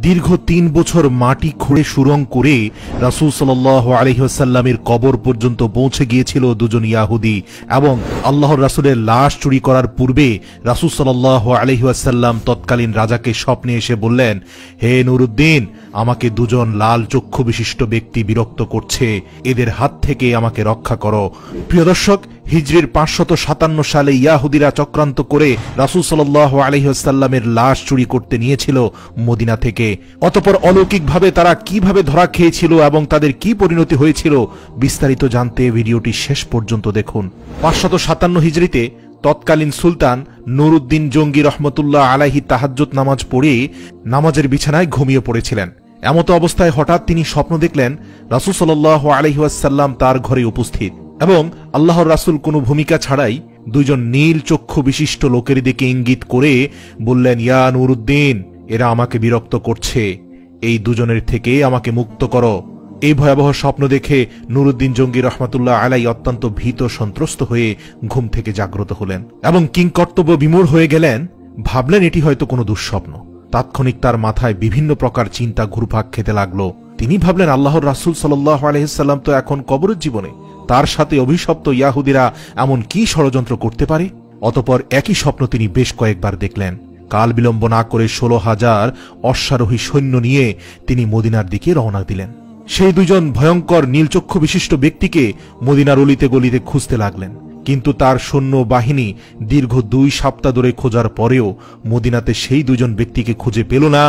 দীর্ঘ ৩ বছর মাটি খুঁড়ে সুরঙ্গ করে রাসূল সাল্লাল্লাহু আলাইহি ওয়াসাল্লামের কবর পর্যন্ত পৌঁছে গিয়েছিল দুজন ইয়াহুদি এবং আল্লাহর রাসূলের লাশ চুরি করার পূর্বে রাসূল সাল্লাল্লাহু আলাইহি ওয়াসাল্লাম তৎকালীন রাজাকে স্বপ্নে এসে বললেন, হে নুরুদ্দিন, আমাকে দুজন লাল চক্ষু বিশিষ্ট ব্যক্তি বিরক্ত করছে, এদের হাত থেকে আমাকে রক্ষা করো। প্রিয় দর্শক, হিজরির ৫৫৭ সালে ইয়াহুদিরা চক্রান্ত করে রাসূল সাল্লাল্লাহু আলাইহি ওয়াসাল্লামের লাশ চুরি করতে নিয়েছিল মদিনা থেকে। অতঃপর অলৌকিকভাবে তারা কিভাবে ধরা খেয়েছিল এবং তাদের কি পরিণতি হয়েছিল বিস্তারিত জানতে ভিডিওটি শেষ পর্যন্ত দেখুন। ৫৫৭ হিজরিতে তৎকালীন সুলতান নুরুদ্দিন জঙ্গি রহমতুল্লাহ আলাইহি তাহাজ্জুদ নামাজ পড়ে নামাজের বিছানায় ঘুমিয়ে পড়েছিলেন। এমতো অবস্থায় হঠাৎ তিনি স্বপ্ন দেখলেন রাসূল সাল্লাল্লাহু আলাইহি ওয়াসাল্লাম তার ঘরে উপস্থিত এবং আল্লাহর রাসূল কোনো ভূমিকা ছাড়াই দুইজন নীল চক্ষু বিশিষ্ট লোকের দিকে ইঙ্গিত করে বললেন, ইয়া নুরুদ্দিন, এরা আমাকে বিরক্ত করছে, এই দুজনের থেকে আমাকে মুক্ত করো। এই ভয়াবহ স্বপ্ন দেখে নুরুদ্দিন জঙ্গি রহমাতুল্লাহ আলাই অত্যন্ত ভীত সন্ত্রস্ত হয়ে ঘুম থেকে জাগ্রত হলেন এবং কিংকর্তব্য বিমূঢ় হয়ে গেলেন। ভাবলেন এটি হয়তো কোনো দুঃস্বপ্ন। তাৎক্ষণিক তার মাথায় বিভিন্ন প্রকার চিন্তা ঘুরপাক খেতে লাগলো। তিনি ভাবলেন, আল্লাহর রাসূল সাল্লাল্লাহু আলাইহি ওয়াসাল্লাম তো এখন কবরের জীবনে, তার সাথে অভিশপ্ত ইয়াহুদিরা এমন কি ষড়যন্ত্র করতে পারে? অতঃপর একই স্বপ্ন তিনি বেশ কয়েকবার দেখলেন। কাল বিলম্ব না করে ১৬,০০০ অশ্বারোহী সৈন্য নিয়ে তিনি মদিনার দিকে রওনা দিলেন। সেই দুজন ভয়ঙ্কর নীলচক্ষু বিশিষ্ট ব্যক্তিকে মদিনার অলিতে গলিতে খুঁজতে লাগলেন, কিন্তু তার সৈন্য বাহিনী দীর্ঘ ২ সপ্তাহ ধরে খোঁজার পরেও মদিনাতে সেই দুজন ব্যক্তিকে খুঁজে পেল না,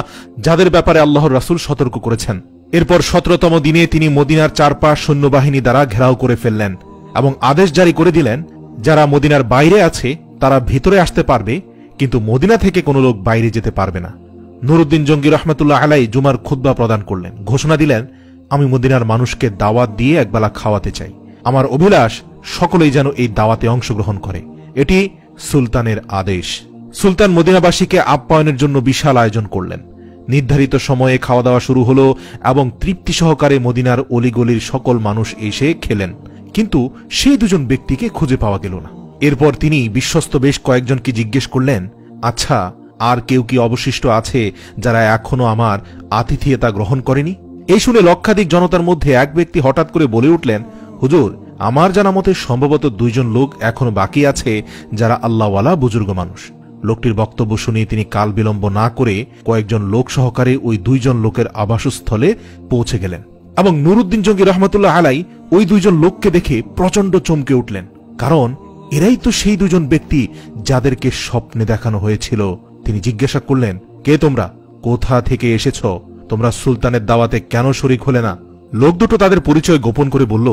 যাদের ব্যাপারে আল্লাহর রাসূল সতর্ক করেছেন। এরপর ১৭তম দিনে তিনি মদিনার চারপাশ সৈন্যবাহিনী দ্বারা ঘেরাও করে ফেললেন এবং আদেশ জারি করে দিলেন, যারা মদিনার বাইরে আছে তারা ভিতরে আসতে পারবে, কিন্তু মদিনা থেকে কোনো লোক বাইরে যেতে পারবে না। নুরুদ্দিন জঙ্গি রহমাতুল্লাহ আলাই জুমার খুতবা প্রদান করলেন, ঘোষণা দিলেন, আমি মদিনার মানুষকে দাওয়াত দিয়ে একবেলা খাওয়াতে চাই। আমার অভিলাষ সকলেই যেন এই দাওয়াতে অংশগ্রহণ করে। এটি সুলতানের আদেশ। সুলতান মদিনাবাসীকে আপ্যায়নের জন্য বিশাল আয়োজন করলেন। নির্ধারিত সময়ে খাওয়া দাওয়া শুরু হলো এবং তৃপ্তি সহকারে মদিনার অলিগলির সকল মানুষ এসে খেলেন, কিন্তু সেই দুজন ব্যক্তিকে খুঁজে পাওয়া গেল না। এরপর তিনি বিশ্বস্ত বেশ কয়েকজনকে জিজ্ঞেস করলেন, আচ্ছা, আর কেউ কি অবশিষ্ট আছে যারা এখনো আমার আতিথেয়তা গ্রহণ করেনি? এই শুনে লক্ষাধিক জনতার মধ্যে এক ব্যক্তি হঠাৎ করে বলে উঠলেন, হুজুর, আমার জানা মতে সম্ভবত ২ জন লোক এখনো বাকি আছে যারা আল্লাহওয়ালা বুজুর্গ মানুষ। লোকটির বক্তব্য শুনে তিনি কাল বিলম্ব না করে কয়েকজন লোক সহকারে ওই ২ জন লোকের আবাসস্থলে পৌঁছে গেলেন এবং নুরুদ্দিন জঙ্গি রহমাতুল্লাহ আলাই ওই ২ জন লোককে দেখে প্রচন্ড চমকে উঠলেন, কারণ এরাই তো সেই ২ জন ব্যক্তি যাদেরকে স্বপ্নে দেখানো হয়েছিল। তিনি জিজ্ঞাসা করলেন, কে তোমরা? কোথা থেকে এসেছ? তোমরা সুলতানের দাওয়াতে কেন শরীক হলে না? লোক দুটো তাদের পরিচয় গোপন করে বলল,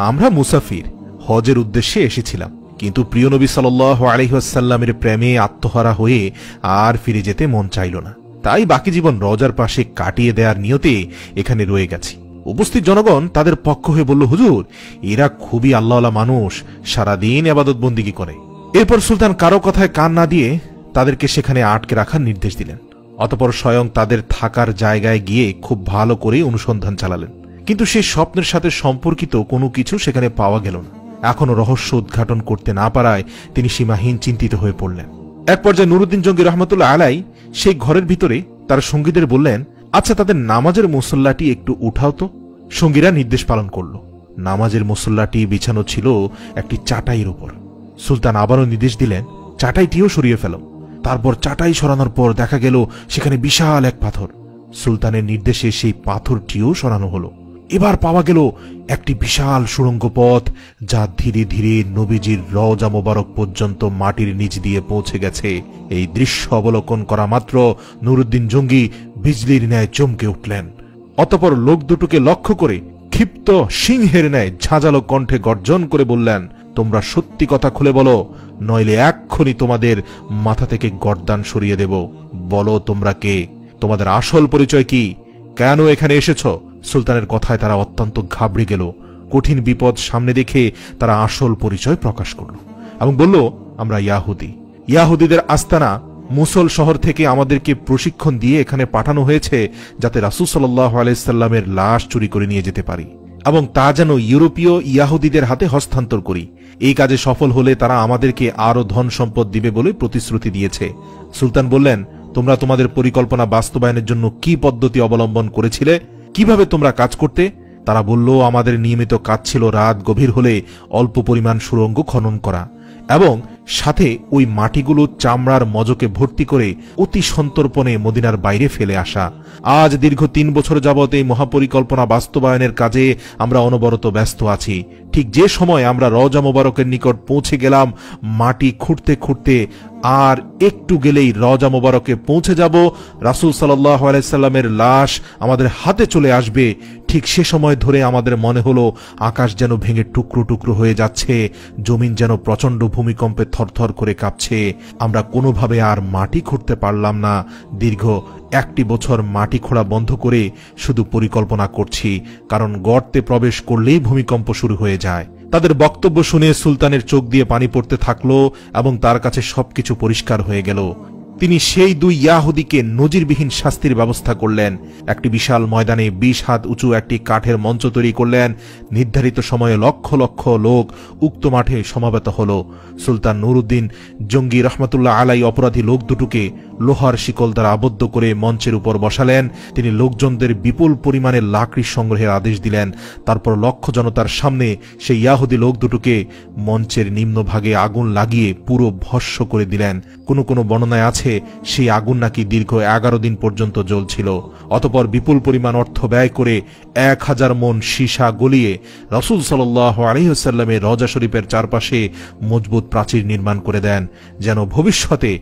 আমরা মুসাফির, হজের উদ্দেশ্যে এসেছিলাম, কিন্তু প্রিয় নবী সাল্লাল্লাহু আলাইহি ওয়াসাল্লামের প্রেমে আত্মহারা হয়ে আর ফিরে যেতে মন চাইল না, তাই বাকি জীবন রওজার পাশে কাটিয়ে দেওয়ার নিয়তে এখানে রয়ে গেছি। উপস্থিত জনগণ তাদের পক্ষ হয়ে বলল, হুজুর, এরা খুবই আল্লাহওয়ালা মানুষ, সারাদিন ইবাদত বন্দিগি করে। এরপর সুলতান কারো কথায় কান না দিয়ে তাদেরকে সেখানে আটকে রাখার নির্দেশ দিলেন। অতঃপর স্বয়ং তাদের থাকার জায়গায় গিয়ে খুব ভালো করে অনুসন্ধান চালালেন, কিন্তু সেই স্বপ্নের সাথে সম্পর্কিত কোনো কিছু সেখানে পাওয়া গেল না। এখনো রহস্য উদ্ঘাটন করতে না পারায় তিনি সীমাহীন চিন্তিত হয়ে পড়লেন। এক পর্যায়ে নুরুদ্দিন জঙ্গি রহমাতুল্লাহ আলাই সেই ঘরের ভিতরে তার সঙ্গীদের বললেন, আচ্ছা, তাদের নামাজের মুসল্লাটি একটু উঠাও তো। সঙ্গীরা নির্দেশ পালন করল। নামাজের মুসল্লাটি বিছানো ছিল একটি চাটাইয়ের উপর। সুলতান আবারও নির্দেশ দিলেন, চাটাইটিও সরিয়ে ফেল। তারপর চাটাই সরানোর পর দেখা গেল সেখানে বিশাল এক পাথর। সুলতানের নির্দেশে সেই পাথরটিও সরানো হলো। এবার পাওয়া গেল একটি বিশাল সুড়ঙ্গ পথ, যা ধীরে ধীরে নবীজির রওজা মোবারক পর্যন্ত মাটির নিচ দিয়ে পৌঁছে গেছে। এই দৃশ্য অবলোকন করা মাত্র নুরুদ্দিন জঙ্গি বিজলির ন্যায় চমকে উঠলেন। অতঃপর লোক দুটোকে লক্ষ্য করে ক্ষিপ্ত সিংহের ন্যায় ঝাঁঝালো কণ্ঠে গর্জন করে বললেন, তোমরা সত্যি কথা খুলে বলো, নইলে এক্ষুনি তোমাদের মাথা থেকে গর্দান সরিয়ে দেব। বলো তোমরা কে? তোমাদের আসল পরিচয় কি? কেন এখানে এসেছ? সুলতানের কথায় তারা অত্যন্ত ঘাবড়ে গেল। কঠিন বিপদ সামনে দেখে তারা আসল পরিচয় প্রকাশ করল এবং বলল, আমরা ইয়াহুদি। ইয়াহুদিদের আস্তানা মুসল শহর থেকে আমাদেরকে প্রশিক্ষণ দিয়ে এখানে পাঠানো হয়েছে, যাতে রাসূল সাল্লাল্লাহু আলাইহি সাল্লামের লাশ চুরি করে নিয়ে যেতে পারি এবং তা যেন ইউরোপীয় ইয়াহুদিদের হাতে হস্তান্তর করি। এই কাজে সফল হলে তারা আমাদেরকে আরো ধন সম্পদ দিবে বলে প্রতিশ্রুতি দিয়েছে। সুলতান বললেন, তোমরা তোমাদের পরিকল্পনা বাস্তবায়নের জন্য কি পদ্ধতি অবলম্বন করেছিলে, কিভাবে তোমরা কাজ করতে? তারা বলল, আমাদের নিয়মিত কাজ ছিল রাত গভীর হলে অল্প পরিমাণ সুড়ঙ্গ খনন করা এবং সাথে ওই মাটিগুলো চামড়ার মজকে ভর্তি করে অতি সন্তর্পণে মদিনার বাইরে ফেলে আসা। আজ দীর্ঘ 3 বছর যাবৎ এই মহাপরিকল্পনা বাস্তবায়নের কাজে আমরা অনবরত ব্যস্ত আছি। ঠিক যে সময় আমরা রওজা মোবারকের নিকট পৌঁছে গেলাম, মাটি খুঁড়তে খুঁড়তে আর একটু গেলেই রওজা মোবারকে পৌঁছে যাব, রাসূল সাল্লাল্লাহু আলাইহি সাল্লামের লাশ আমাদের হাতে চলে আসবে। ঠিক সে সময় ধরে আমাদের মনে হলো আকাশ যেন ভেঙে টুকরো টুকরো হয়ে যাচ্ছে, জমিন যেন প্রচণ্ড ভূমিকম্পে থরথর করে কাঁপছে। আমরা কোনোভাবে আর মাটি খুঁড়তে পারলাম না। দীর্ঘ 1 বছর মাটি খোঁড়া বন্ধ করে শুধু পরিকল্পনা করছি, কারণ গর্তে প্রবেশ করলেই ভূমিকম্প শুরু হয়ে যায়। তাদের বক্তব্য শুনে সুলতানের চোখ দিয়ে পানি পড়তে থাকলো এবং তার কাছে সবকিছু পরিষ্কার হয়ে গেল। তিনি সেই 2 ইয়াহুদীকে নজিরবিহীন শাস্তির ব্যবস্থা করলেন। একটি বিশাল ময়দানে 20 হাত উঁচু একটি কাঠের মঞ্চ তৈরি করলেন। নির্ধারিত সময়ে লক্ষ লক্ষ লোক উক্ত মাঠে সমাবেত হল। সুলতান নুরউদ্দিন জঙ্গি রহমতুল্লাহ আলাই অপরাধী লোক দুটোকে লোহার শিকল দ্বারা আবদ্ধ করে মঞ্চের উপর বসালেন। তিনি লোকজনদের বিপুল পরিমাণে লাকড়ি সংগ্রহের আদেশ দিলেন। তারপর লক্ষ জনতার সামনে সেই ইয়াহুদী লোক দুটোকে মঞ্চের নিম্নভাগে আগুন লাগিয়ে পুরো ভস্ম করে দিলেন। কোনো কোনো বর্ণনায় আছে সেই আগুন নাকি দীর্ঘ 11 দিন পর্যন্ত জ্বলছিল। অতঃপর বিপুল পরিমাণ অর্থ ব্যয় করে 1000 মণ সীসা গলিয়ে রাসূল সাল্লাল্লাহু আলাইহি ওয়াসাল্লামের রওজা শরীফের চারপাশে মজবুত প্রাচীর নির্মাণ করে দেন, যেন ভবিষ্যতে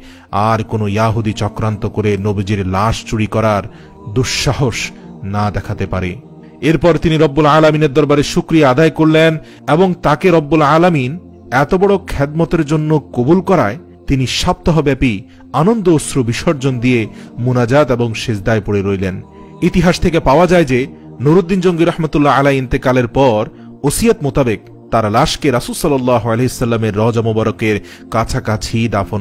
আর কোনো ইয়াহুদী চক্রান্ত করে নবীজির লাশ চুরি করার দুঃসাহস না দেখাতে পারে। এরপর তিনি রব্বুল আলামিনের দরবারে শুকরিয়া আদায় করলেন এবং তাকে রব্বুল আলামিন এত বড় খেদমতের জন্য কবুল করায় তিনি সপ্তাহব্যাপী আনন্দ অশ্রু বিসর্জন দিয়ে মুনাজাত এবং সিজদায় পড়ে রইলেন। ইতিহাস থেকে পাওয়া যায় যে নুরউদ্দিন জঙ্গি রহমতুল্লাহ আলাই ইন্তেকালের পর ওসিয়ত মোতাবেক তার লাশকে রাসূল সাল্লাল্লাহু আলাইহি সাল্লামের রওজা মোবারকের কাছাকাছি দাফন